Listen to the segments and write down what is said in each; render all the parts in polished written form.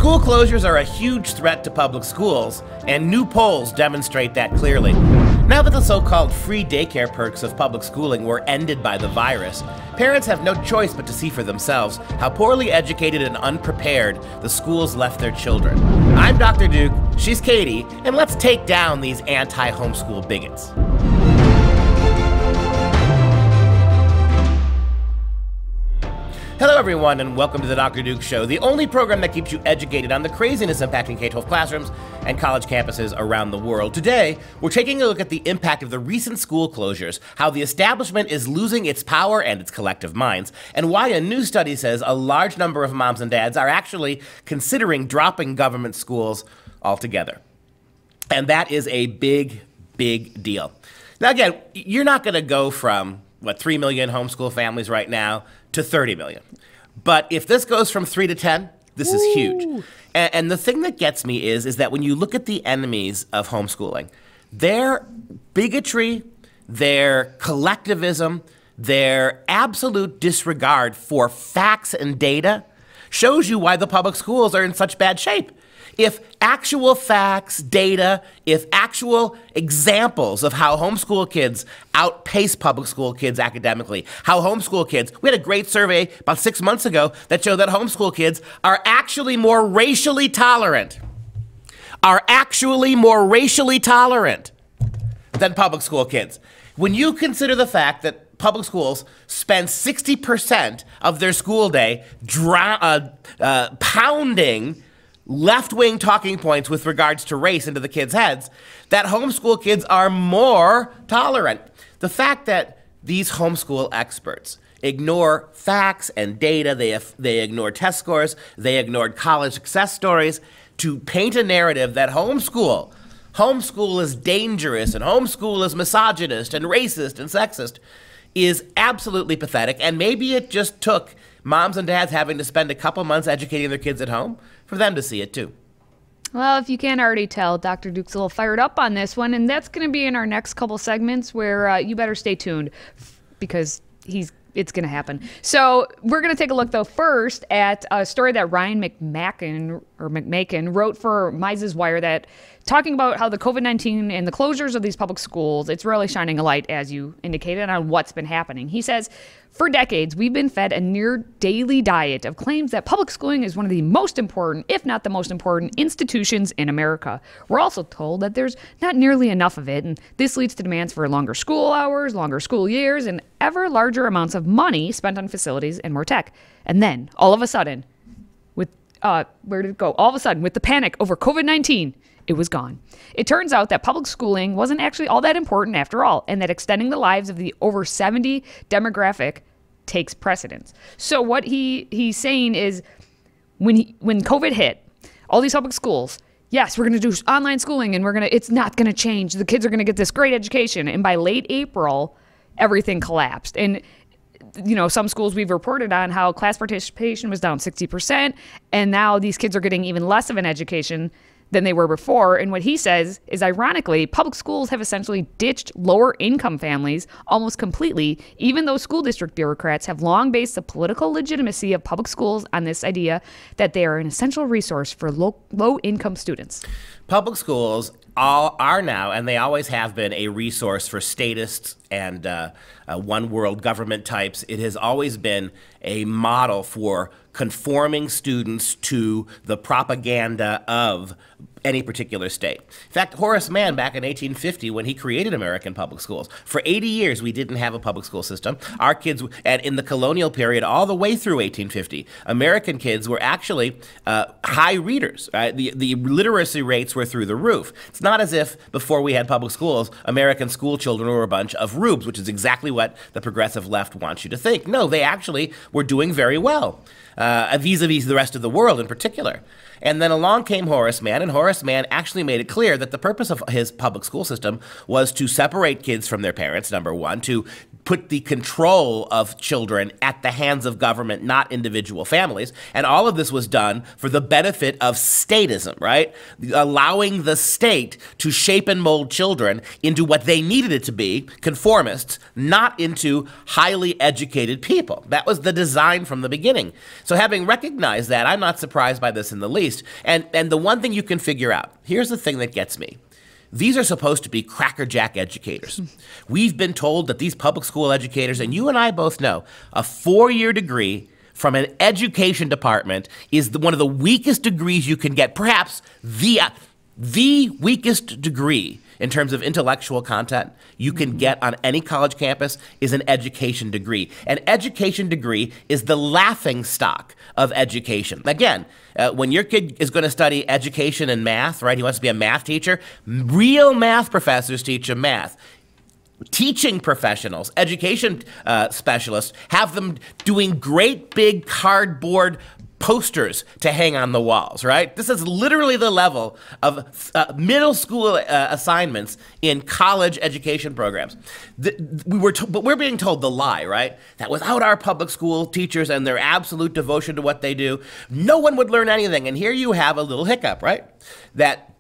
School closures are a huge threat to public schools, and new polls demonstrate that clearly. Now that the so-called free daycare perks of public schooling were ended by the virus, parents have no choice but to see for themselves how poorly educated and unprepared the schools left their children. I'm Dr. Duke, she's Katie, and let's take down these anti-homeschool bigots. Hello everyone, and welcome to the Dr. Duke Show, the only program that keeps you educated on the craziness impacting K-12 classrooms and college campuses around the world. Today, we're taking a look at the impact of the recent school closures, how the establishment is losing its power and its collective minds, and why a new study says a large number of moms and dads are actually considering dropping government schools altogether. And that is a big, big deal. Now again, you're not going to go from, 3 million homeschool families right now to 30 million. But if this goes from 3 to 10, this is huge. And the thing that gets me is that when you look at the enemies of homeschooling, their bigotry, their collectivism, their absolute disregard for facts and data shows you why the public schools are in such bad shape. If actual facts, data, if actual examples of how homeschool kids outpace public school kids academically, how homeschool kids, we had a great survey about 6 months ago that showed that homeschool kids are actually more racially tolerant, than public school kids. When you consider the fact that public schools spend 60% of their school day pounding left-wing talking points with regards to race into the kids' heads, that homeschool kids are more tolerant. The fact that these homeschool experts ignore facts and data, they ignore test scores, they ignored college success stories to paint a narrative that homeschool is dangerous and homeschool is misogynist and racist and sexist is absolutely pathetic. And maybe it just took moms and dads having to spend a couple months educating their kids at home for them to see it too. Well, if you can't already tell, Dr. Duke's a little fired up on this one, and that's going to be in our next couple segments where you better stay tuned because it's going to happen. So we're going to take a look, though, first at a story that Ryan McMakin wrote for Mises Wire that talking about how the COVID-19 and the closures of these public schools, it's really shining a light, as you indicated, on what's been happening. He says, for decades, we've been fed a near daily diet of claims that public schooling is one of the most important, if not the most important, institutions in America. We're also told that there's not nearly enough of it, and this leads to demands for longer school hours, longer school years, and ever larger amounts of money spent on facilities and more tech. And then, all of a sudden, where did it go? All of a sudden, with the panic over COVID-19, it was gone. It turns out that public schooling wasn't actually all that important after all, and that extending the lives of the over 70 demographic takes precedence. So what he's saying is when COVID hit, all these public schools, yes, we're going to do online schooling and it's not going to change. The kids are going to get this great education. And by late April, everything collapsed. And some schools we've reported on how class participation was down 60%, and now these kids are getting even less of an education than they were before. And what he says is, ironically, public schools have essentially ditched lower income families almost completely, even though school district bureaucrats have long based the political legitimacy of public schools on this idea that they are an essential resource for low income students. Public schools are now, and they always have been, a resource for statists and one world government types. It has always been a model for conforming students to the propaganda of any particular state. In fact, Horace Mann, back in 1850, when he created American public schools, for 80 years we didn't have a public school system. Our kids, and in the colonial period all the way through 1850, American kids were actually high readers. The literacy rates were through the roof. It's not as if before we had public schools, American school children were a bunch of rubes, which is exactly what the progressive left wants you to think. No, they actually were doing very well, vis-a-vis the rest of the world in particular. And then along came Horace Mann, and Horace Mann actually made it clear that the purpose of his public school system was to separate kids from their parents, number one, to put the control of children at the hands of government, not individual families. And all of this was done for the benefit of statism, right? Allowing the state to shape and mold children into what they needed it to be, conformists, not into highly educated people. That was the design from the beginning. So having recognized that, I'm not surprised by this in the least. And the one thing you can figure out, here's the thing that gets me. These are supposed to be crackerjack educators. We've been told that these public school educators, and you and I both know, a 4-year degree from an education department is one of the weakest degrees you can get, perhaps the weakest degree in terms of intellectual content you can get on any college campus is an education degree. An education degree is the laughing stock of education. Again, when your kid is going to study education and math, right, he wants to be a math teacher, real math professors teach him math. Teaching professionals, education specialists, have them doing great big cardboard posters to hang on the walls, right? This is literally the level of middle school assignments in college education programs. But we're being told the lie, right? That without our public school teachers and their absolute devotion to what they do, no one would learn anything. And here you have a little hiccup, right? That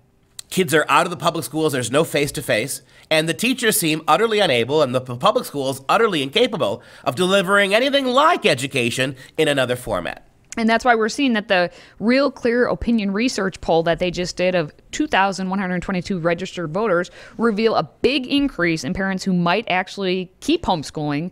kids are out of the public schools, there's no face-to-face, and the teachers seem utterly unable, and the public schools utterly incapable of delivering anything like education in another format. And that's why we're seeing that the Real Clear Opinion Research poll that they just did of 2,122 registered voters reveal a big increase in parents who might actually keep homeschooling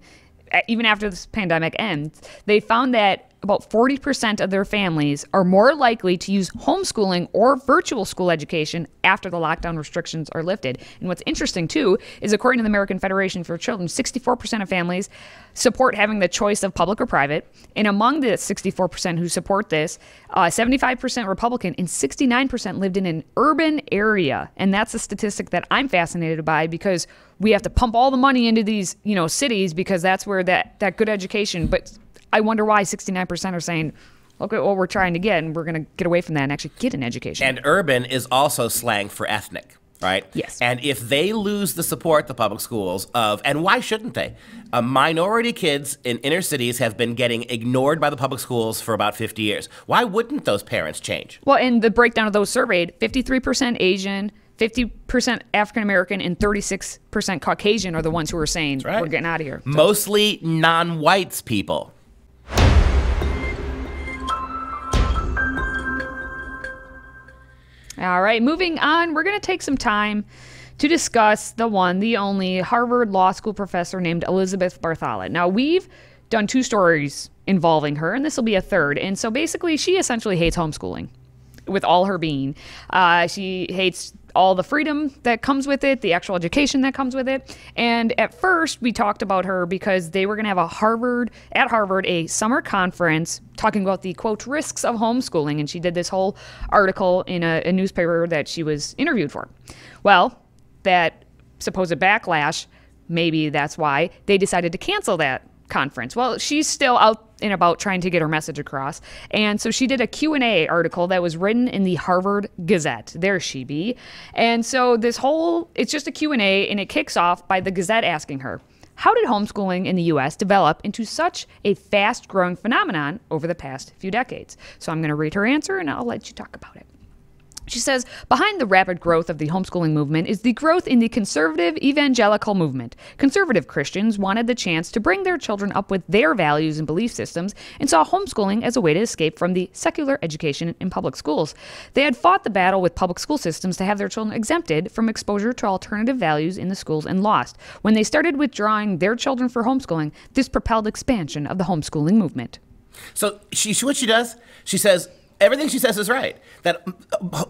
even after this pandemic ends. They found that about 40% of their families are more likely to use homeschooling or virtual school education after the lockdown restrictions are lifted. And what's interesting, too, is according to the American Federation for Children, 64% of families support having the choice of public or private. And among the 64% who support this, 75% Republican and 69% lived in an urban area. And that's a statistic that I'm fascinated by because we have to pump all the money into these, cities because that's where that good education. But I wonder why 69% are saying, look at what we're trying to get, and we're going to get away from that and actually get an education. And urban is also slang for ethnic, right? Yes. And if they lose the support, the public schools, and why shouldn't they? Minority kids in inner cities have been getting ignored by the public schools for about 50 years. Why wouldn't those parents change? Well, in the breakdown of those surveyed, 53% Asian, 50% African American, and 36% Caucasian are the ones who are saying, we're getting out of here. So. Mostly non-whites people. All right, moving on, we're going to take some time to discuss the one, the only Harvard Law School professor named Elizabeth Bartholet. Now, we've done 2 stories involving her, and this will be a third. And so basically, she essentially hates homeschooling with all her being. She hates all the freedom that comes with it, the actual education that comes with it. And at first, we talked about her because they were going to have at Harvard, a summer conference talking about the, quote, risks of homeschooling. And she did this whole article in a newspaper that she was interviewed for. Well, that supposed backlash, maybe that's why they decided to cancel that conference. Well, she's still out and about trying to get her message across. And so she did a Q&A article that was written in the Harvard Gazette. There she be. And so it's just a Q&A, and it kicks off by the Gazette asking her, how did homeschooling in the U.S. develop into such a fast-growing phenomenon over the past few decades? So I'm going to read her answer, and I'll let you talk about it. She says, behind the rapid growth of the homeschooling movement is the growth in the conservative evangelical movement. Conservative Christians wanted the chance to bring their children up with their values and belief systems and saw homeschooling as a way to escape from the secular education in public schools. They had fought the battle with public school systems to have their children exempted from exposure to alternative values in the schools and lost. When they started withdrawing their children for homeschooling, this propelled expansion of the homeschooling movement. So what she does, she says, everything she says is right, that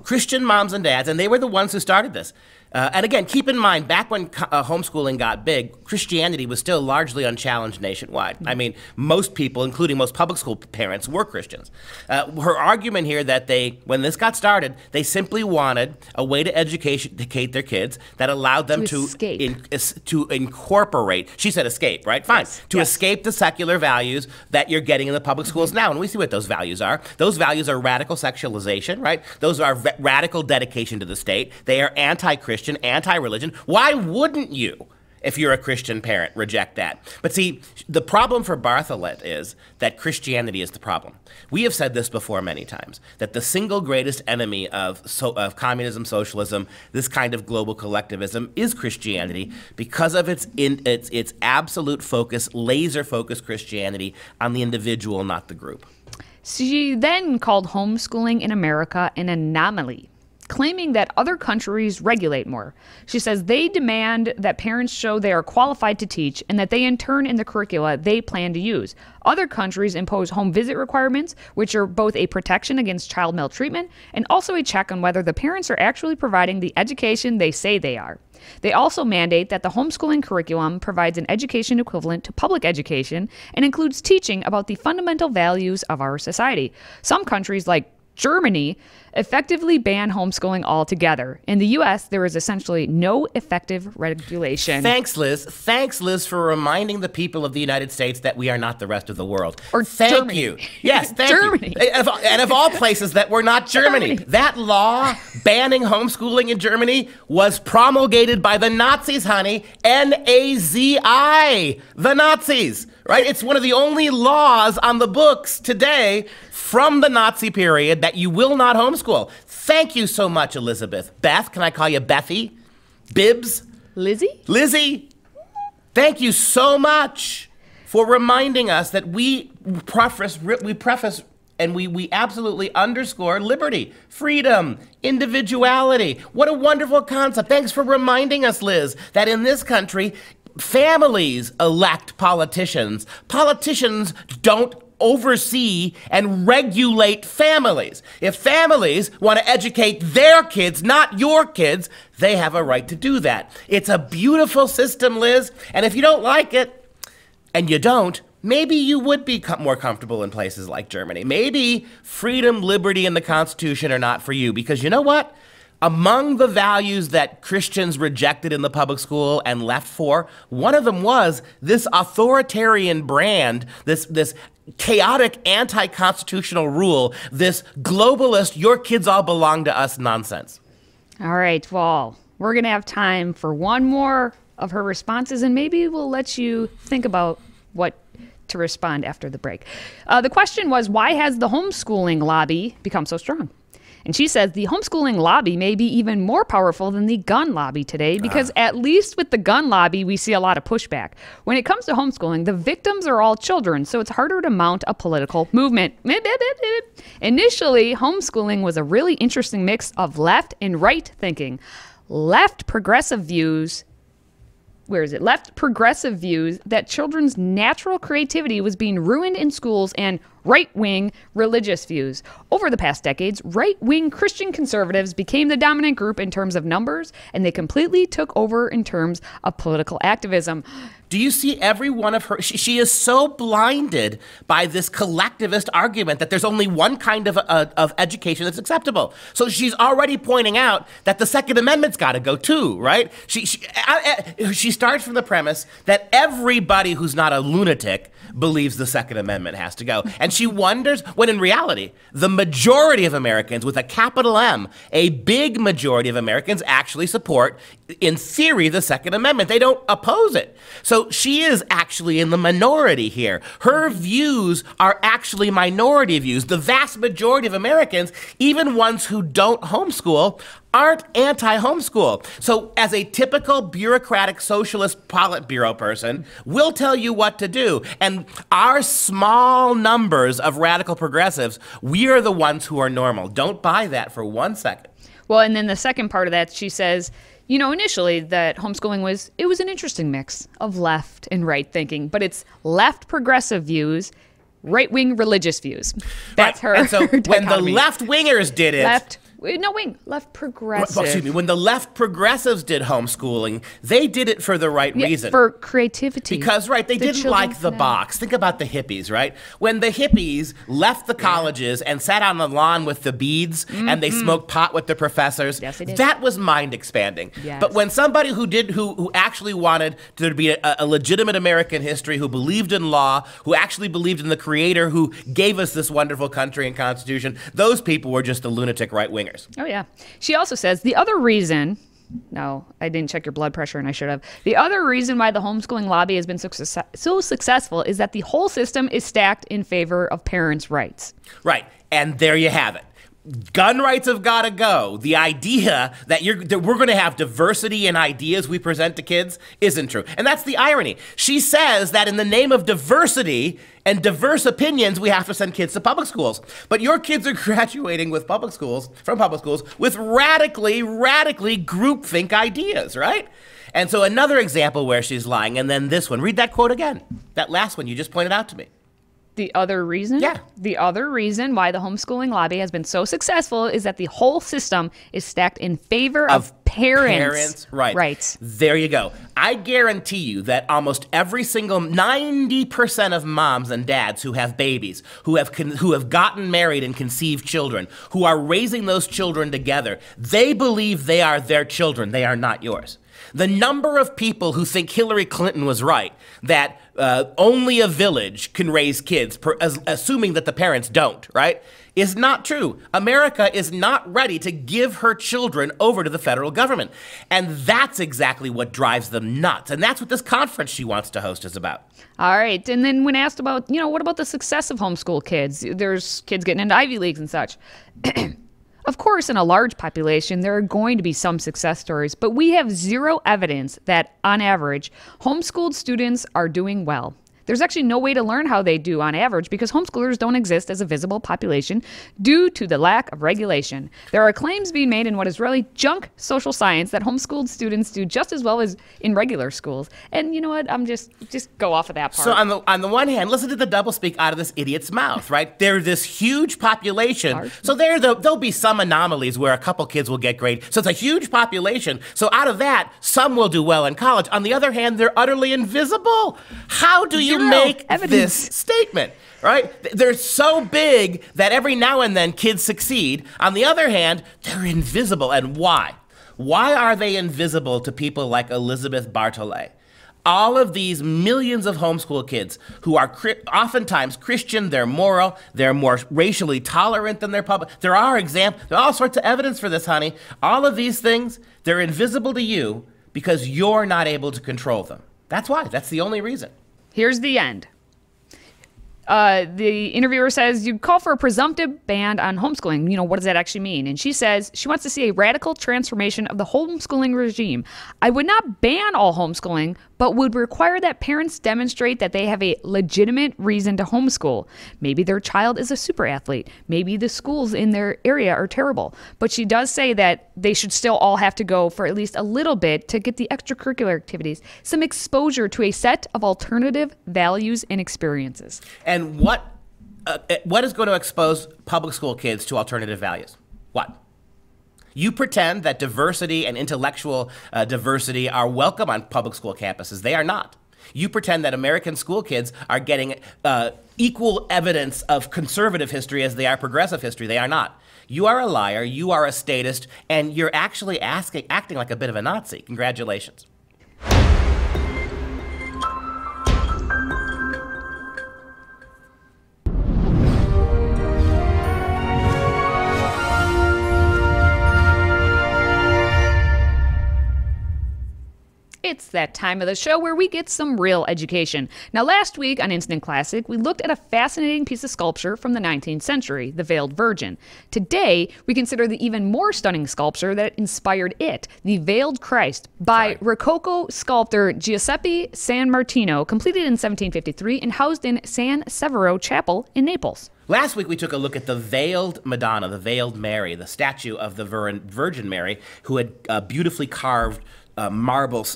Christian moms and dads, and they were the ones who started this. And again, keep in mind, back when homeschooling got big, Christianity was still largely unchallenged nationwide. I mean, most people, including most public school parents, were Christians. Her argument here that when this got started, they simply wanted a way to educate their kids that allowed them to incorporate, she said escape, right? Fine. Yes. To escape the secular values that you're getting in the public schools now. And we see what those values are. Those values are radical sexualization, right? Those are radical dedication to the state. They are anti-Christian, anti-religion. Why wouldn't you, If you're a Christian parent, reject that. But see, the problem for Bartholet is that Christianity is the problem. We have said this before many times, that the single greatest enemy of communism, socialism, this kind of global collectivism is Christianity because of its absolute focus, laser-focused Christianity on the individual, not the group. She then called homeschooling in America an anomaly, claiming that other countries regulate more. She says they demand that parents show they are qualified to teach and that they intern in the curricula they plan to use. Other countries impose home visit requirements, which are both a protection against child maltreatment and also a check on whether the parents are actually providing the education they say they are. They also mandate that the homeschooling curriculum provides an education equivalent to public education and includes teaching about the fundamental values of our society. Some countries, like Germany, effectively ban homeschooling altogether. In the U.S., there is essentially no effective regulation. Thanks, Liz. Thanks, Liz, for reminding the people of the United States that we are not the rest of the world. Or thank Germany. you. Yes, thank Germany. you. And of all places that were not Germany. That law banning homeschooling in Germany was promulgated by the Nazis, honey. N-A-Z-I. The Nazis. Right? It's one of the only laws on the books today from the Nazi period that you will not homeschool. Thank you so much, Elizabeth. Beth, can I call you Bethy? Bibbs? Lizzie? Lizzie, thank you so much for reminding us that we preface and we absolutely underscore liberty, freedom, individuality. What a wonderful concept. Thanks for reminding us, Liz, that in this country, families elect politicians. Politicians don't oversee and regulate families. If families want to educate their kids, not your kids, they have a right to do that. It's a beautiful system, Liz. And if you don't like it, and you don't, maybe you would be more comfortable in places like Germany. Maybe freedom, liberty, and the Constitution are not for you. Because you know what? Among the values that Christians rejected in the public school and left for, one of them was this authoritarian brand, this chaotic anti-constitutional rule, this globalist, your kids all belong to us nonsense. All right, well, we're going to have time for one more of her responses, and maybe we'll let you think about what to respond after the break. The question was, why has the homeschooling lobby become so strong? And she says the homeschooling lobby may be even more powerful than the gun lobby today because at least with the gun lobby, we see a lot of pushback. When it comes to homeschooling, the victims are all children, so it's harder to mount a political movement. Initially, homeschooling was a really interesting mix of left and right thinking. Left progressive views that children's natural creativity was being ruined in schools, and right-wing religious views. Over the past decades, right-wing Christian conservatives became the dominant group in terms of numbers, and they completely took over in terms of political activism. Do you see every one of her? She is so blinded by this collectivist argument that there's only one kind of education that's acceptable. So she's already pointing out that the Second Amendment's got to go too, right? She starts from the premise that everybody who's not a lunatic believes the Second Amendment has to go. And she wonders when in reality, the majority of Americans with a capital M, a big majority of Americans actually support, in theory, the Second Amendment. They don't oppose it. So she is actually in the minority here. Her views are actually minority views. The vast majority of Americans, even ones who don't homeschool, aren't anti-homeschool. So as a typical bureaucratic socialist Politburo person, we'll tell you what to do. And our small numbers of radical progressives, we are the ones who are normal. Don't buy that for 1 second. Well, and then the second part of that, she says, you know, initially that homeschooling was an interesting mix of left and right thinking, but it's left progressive views, right-wing religious views. That's her. And so when the dichotomy. left-wingers did it, left progressive. Well, excuse me, when the left progressives did homeschooling, they did it for the right reason. For creativity. Because, right, they didn't like the box. Think about the hippies, right? When the hippies left the colleges and sat on the lawn with the beads and they smoked pot with the professors, that was mind expanding. Yes. But when somebody who actually wanted there to be a legitimate American history, who believed in law, who actually believed in the creator who gave us this wonderful country and constitution, those people were just the lunatic right-wingers. Oh, yeah. She also says the other reason No, I didn't check your blood pressure, and I should have. The other reason why the homeschooling lobby has been so successful is that the whole system is stacked in favor of parents' rights. Right, and there you have it. Gun rights have got to go. The idea that we're going to have diversity in ideas we present to kids isn't true. And that's the irony. She says that in the name of diversity and diverse opinions, we have to send kids to public schools. But your kids are graduating from public schools with radically groupthink ideas, right? And so another example where she's lying, and then this one. Read that quote again. That last one you just pointed out to me. The other reason? Yeah. The other reason why the homeschooling lobby has been so successful is that the whole system is stacked in favor of parents' rights. There you go. I guarantee you that almost every single 90% of moms and dads who have babies, who have gotten married and conceived children, who are raising those children together, they believe they are their children. They are not yours. The number of people who think Hillary Clinton was right, that only a village can raise kids, assuming that the parents don't, right, is not true. America is not ready to give her children over to the federal government. And that's exactly what drives them nuts. And that's what this conference she wants to host is about. All right. And then when asked about, what about the success of homeschool kids? There's kids getting into Ivy Leagues and such. Of course, in a large population, there are going to be some success stories, but we have zero evidence that, on average, homeschooled students are doing well. There's actually no way to learn how they do on average because homeschoolers don't exist as a visible population due to the lack of regulation. There are claims being made in what is really junk social science that homeschooled students do just as well as in regular schools. And you know what? I'm just go off of that part. So on the one hand, listen to the doublespeak out of this idiot's mouth, right? There's this huge population. So there'll be some anomalies where a couple kids will get grades. So it's a huge population. So out of that, some will do well in college. On the other hand, they're utterly invisible. How do you make this statement, right? They're so big that every now and then kids succeed. On the other hand, they're invisible. And why? Why are they invisible to people like Elizabeth Bartolet? All of these millions of homeschool kids who are oftentimes Christian, they're moral, they're more racially tolerant than their public. There are all sorts of evidence for this, honey. All of these things, they're invisible to you because you're not able to control them. That's why. That's the only reason. Here's the end. The interviewer says, you call for a presumptive ban on homeschooling. What does that actually mean? And she says she wants to see a radical transformation of the homeschooling regime. I would not ban all homeschooling, but would require that parents demonstrate that they have a legitimate reason to homeschool. Maybe their child is a super athlete. Maybe the schools in their area are terrible. But she does say that they should still all have to go for at least a little bit to get the extracurricular activities, some exposure to a set of alternative values and experiences. And what is going to expose public school kids to alternative values? What? You pretend that diversity and intellectual diversity are welcome on public school campuses. They are not. You pretend that American school kids are getting equal evidence of conservative history as they are progressive history. They are not. You are a liar, you are a statist, and you're actually acting like a bit of a Nazi. Congratulations. It's that time of the show where we get some real education. Now, last week on Instant Classic, we looked at a fascinating piece of sculpture from the 19th century, the Veiled Virgin. Today, we consider the even more stunning sculpture that inspired it, the Veiled Christ, by Rococo sculptor Giuseppe San Martino, completed in 1753 and housed in San Severo Chapel in Naples. Last week, we took a look at the Veiled Madonna, the Veiled Mary, the statue of the Virgin Mary, who had beautifully carved marble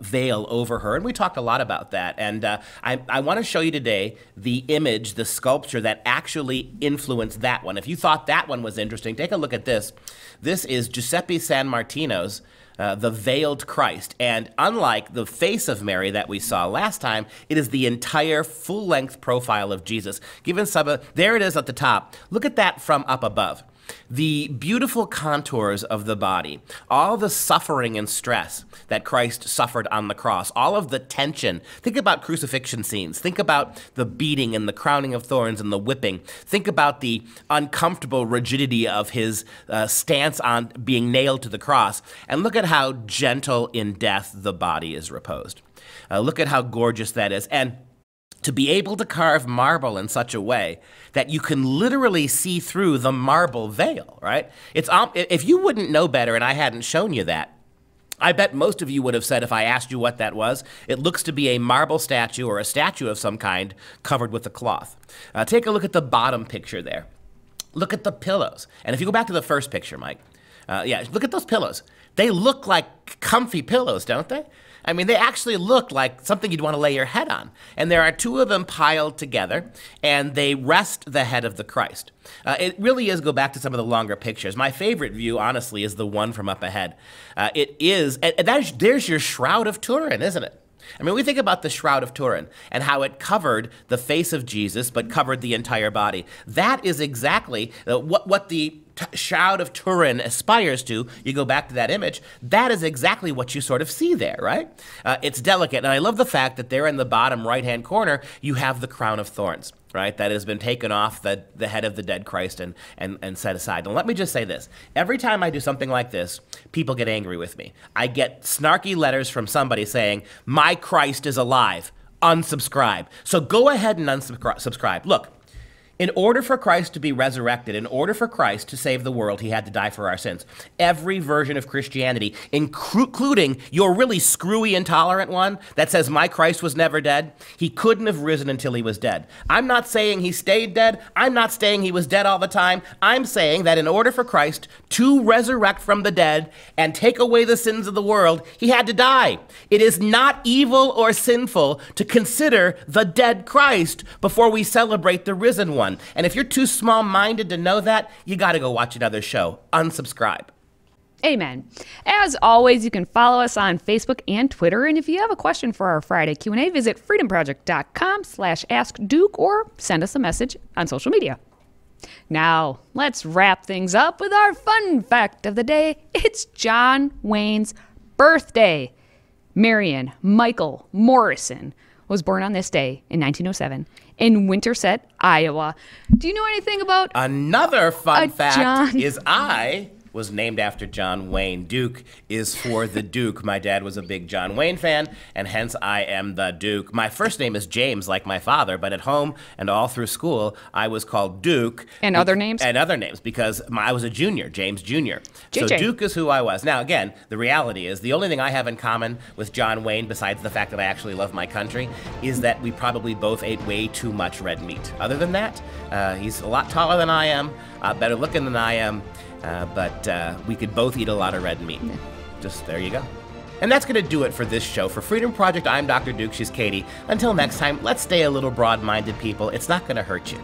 veil over her, and we talked a lot about that. And I want to show you today the image, the sculpture that actually influenced that one. If you thought that one was interesting, take a look at this. This is Giuseppe San Martino's the Veiled Christ. And unlike the face of Mary that we saw last time, it is the entire full-length profile of Jesus. Given there it is at the top. Look at that from up above. the beautiful contours of the body, all the suffering and stress that Christ suffered on the cross, all of the tension. Think about crucifixion scenes. Think about the beating and the crowning of thorns and the whipping. Think about the uncomfortable rigidity of his stance on being nailed to the cross. And look at how gentle in death the body is reposed. Look at how gorgeous that is. And to be able to carve marble in such a way that you can literally see through the marble veil, right? If you wouldn't know better and I hadn't shown you that, I bet most of you would have said if I asked you what that was, it looks to be a marble statue or a statue of some kind covered with a cloth. Take a look at the bottom picture there. Look at the pillows. And if you go back to the first picture, Mike, look at those pillows. They look like comfy pillows, don't they? I mean, they actually look like something you'd want to lay your head on. And there are two of them piled together, and they rest the head of the Christ. It really is, go back to some of the longer pictures. My favorite view, honestly, is the one from up ahead. There's your Shroud of Turin, isn't it? I mean, we think about the Shroud of Turin and how it covered the face of Jesus, but covered the entire body. That is exactly what the Shroud of Turin aspires to. You go back to that image, that is exactly what you sort of see there, right? It's delicate, and I love the fact that there in the bottom right-hand corner, you have the crown of thorns, right? That has been taken off the head of the dead Christ and set aside. And let me just say this. Every time I do something like this, people get angry with me. I get snarky letters from somebody saying, my Christ is alive, unsubscribe. So go ahead and unsubscribe. Look, in order for Christ to be resurrected, in order for Christ to save the world, he had to die for our sins. Every version of Christianity, including your really screwy, intolerant one that says my Christ was never dead, he couldn't have risen until he was dead. I'm not saying he stayed dead. I'm not saying he was dead all the time. I'm saying that in order for Christ to resurrect from the dead and take away the sins of the world, he had to die. It is not evil or sinful to consider the dead Christ before we celebrate the risen one. And if you're too small-minded to know that, you got to go watch another show. Unsubscribe. Amen. As always, you can follow us on Facebook and Twitter. And if you have a question for our Friday Q&A, visit freedomproject.com/askduke or send us a message on social media. Now, let's wrap things up with our fun fact of the day. It's John Wayne's birthday. Marion Michael Morrison was born on this day in 1907 in Winterset, Iowa. Do you know anything about another fun fact? I was named after John Wayne. Duke is for the Duke. My dad was a big John Wayne fan, and hence I am the Duke. My first name is James, like my father, but at home and all through school, I was called Duke. And other names? And other names, because I was a junior, James Jr. JJ. So Duke is who I was. Now, again, the reality is the only thing I have in common with John Wayne, besides the fact that I actually love my country, is that we probably both ate way too much red meat. Other than that, he's a lot taller than I am, better looking than I am, but we could both eat a lot of red meat. Just there you go. And that's going to do it for this show. For Freedom Project, I'm Dr. Duke. She's Katie. Until next time, let's stay a little broad-minded, people. It's not going to hurt you.